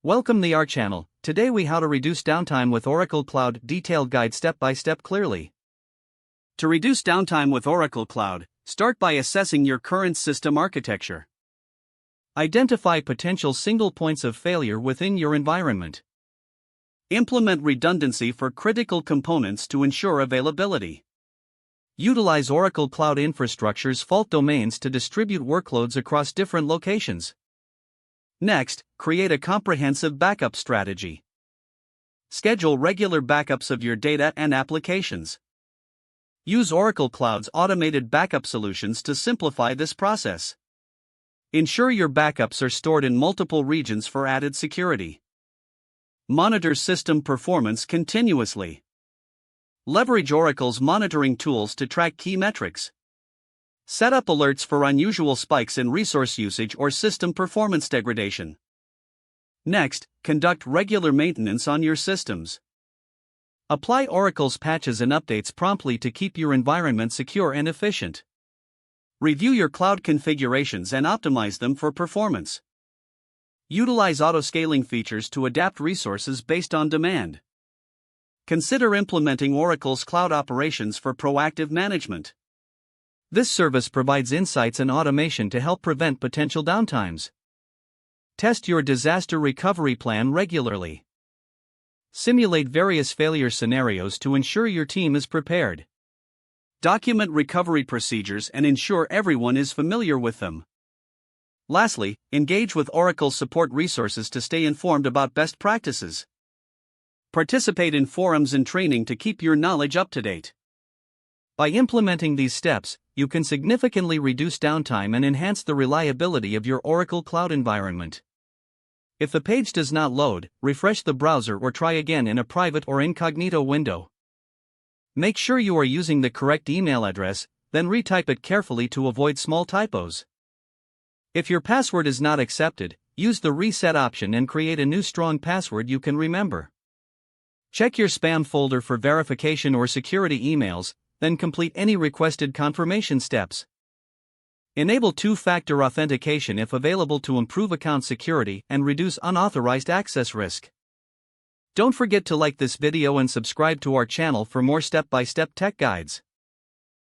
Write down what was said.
Welcome to our channel. Today we how to reduce downtime with Oracle Cloud, detailed guide step by step clearly. To reduce downtime with Oracle Cloud, start by assessing your current system architecture. Identify potential single points of failure within your environment. Implement redundancy for critical components to ensure availability. Utilize Oracle Cloud Infrastructure's fault domains to distribute workloads across different locations. Next, create a comprehensive backup strategy. Schedule regular backups of your data and applications. Use Oracle Cloud's automated backup solutions to simplify this process. Ensure your backups are stored in multiple regions for added security. Monitor system performance continuously. Leverage Oracle's monitoring tools to track key metrics. Set up alerts for unusual spikes in resource usage or system performance degradation. Next, conduct regular maintenance on your systems. Apply Oracle's patches and updates promptly to keep your environment secure and efficient. Review your cloud configurations and optimize them for performance. Utilize auto-scaling features to adapt resources based on demand. Consider implementing Oracle's cloud operations for proactive management. This service provides insights and automation to help prevent potential downtimes. Test your disaster recovery plan regularly. Simulate various failure scenarios to ensure your team is prepared. Document recovery procedures and ensure everyone is familiar with them. Lastly, engage with Oracle support resources to stay informed about best practices. Participate in forums and training to keep your knowledge up to date. By implementing these steps, you can significantly reduce downtime and enhance the reliability of your Oracle Cloud environment. If the page does not load, refresh the browser or try again in a private or incognito window. Make sure you are using the correct email address, then retype it carefully to avoid small typos. If your password is not accepted, use the reset option and create a new strong password you can remember. Check your spam folder for verification or security emails, then complete any requested confirmation steps. Enable two-factor authentication if available to improve account security and reduce unauthorized access risk. Don't forget to like this video and subscribe to our channel for more step-by-step tech guides.